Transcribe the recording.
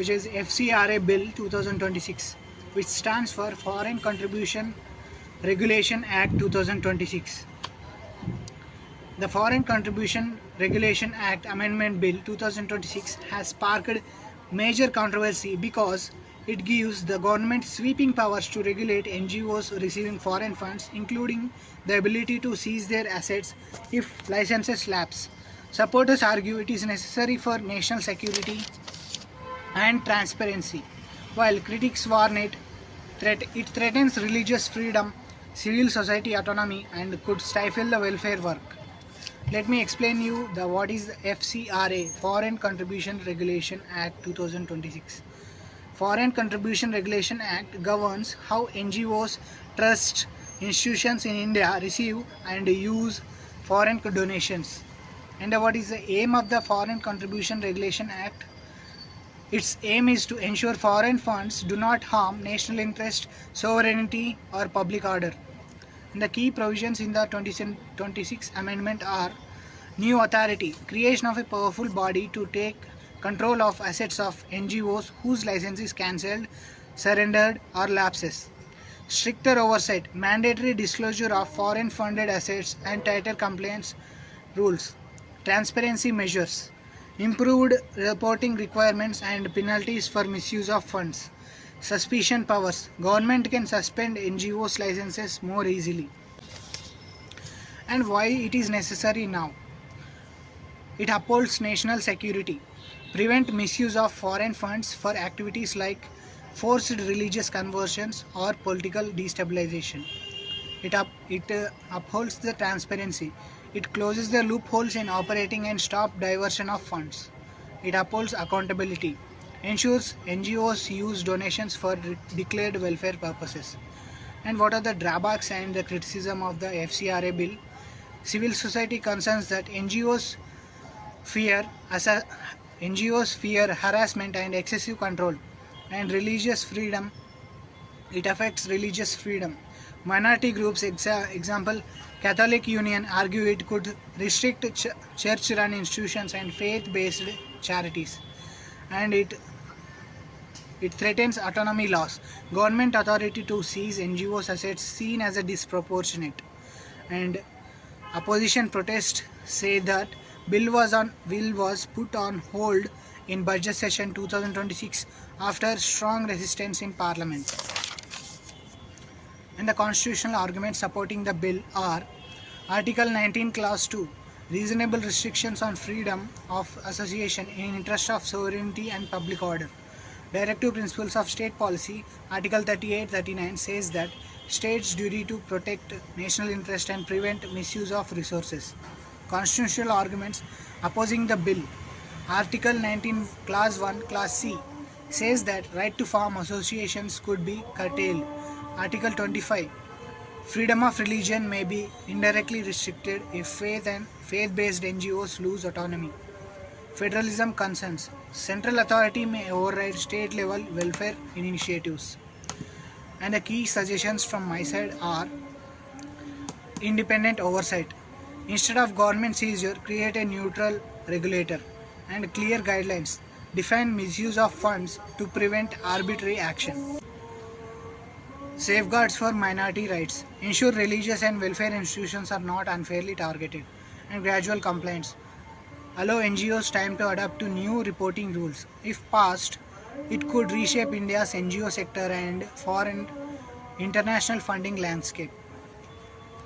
which is FCRA Bill 2026, which stands for Foreign Contribution Regulation Act 2026. The Foreign Contribution Regulation Act Amendment Bill 2026 has sparked major controversy because it gives the government sweeping powers to regulate NGOs receiving foreign funds, including the ability to seize their assets if licenses lapse. Supporters argue it is necessary for national security and transparency, while critics warn it threatens religious freedom, civil society autonomy, and could stifle the welfare work. Let me explain you what is the FCRA, Foreign Contribution Regulation Act 2026. Foreign Contribution Regulation Act governs how NGOs, trusts, institutions in India receive and use foreign donations. And what is the aim of the Foreign Contribution Regulation Act? Its aim is to ensure foreign funds do not harm national interest, sovereignty, or public order. And the key provisions in the 2026 amendment are: new authority, creation of a powerful body to take control of assets of NGOs whose license is cancelled, surrendered, or lapses; stricter oversight, mandatory disclosure of foreign funded assets and tighter compliance rules; transparency measures, improved reporting requirements and penalties for misuse of funds; suspicion powers, government can suspend NGOs licenses more easily. And why it is necessary now? It upholds national security, prevent misuse of foreign funds for activities like forced religious conversions or political destabilization. It upholds the transparency. It closes the loopholes in operating and stop diversion of funds. It upholds accountability, ensures NGOs use donations for declared welfare purposes. And what are the drawbacks and the criticism of the FCRA bill? Civil society concerns that NGOs fear harassment and excessive control. And religious freedom, it affects religious freedom. Minority groups, example Catholic Union, argue it could restrict church-run institutions and faith-based charities. And it threatens autonomy laws. Government authority to seize NGOs assets seen as a disproportionate. And opposition protests say that bill was put on hold in budget session 2026 after strong resistance in Parliament. And the constitutional arguments supporting the bill are: Article 19 Clause 2, reasonable restrictions on freedom of association in interest of sovereignty and public order. Directive principles of state policy, Article 38-39 says that states' duty to protect national interest and prevent misuse of resources. Constitutional arguments opposing the bill, Article 19 Clause 1 Clause C says that right to form associations could be curtailed. Article 25, freedom of religion may be indirectly restricted if faith-based NGOs lose autonomy. Federalism concerns, central authority may override state-level welfare initiatives. And the key suggestions from my side are: independent oversight. Instead of government seizure, create a neutral regulator. And clear guidelines, define misuse of funds to prevent arbitrary action. Safeguards for minority rights, ensure religious and welfare institutions are not unfairly targeted. And gradual compliance, allow NGOs time to adapt to new reporting rules. If passed, it could reshape India's NGO sector and foreign international funding landscape.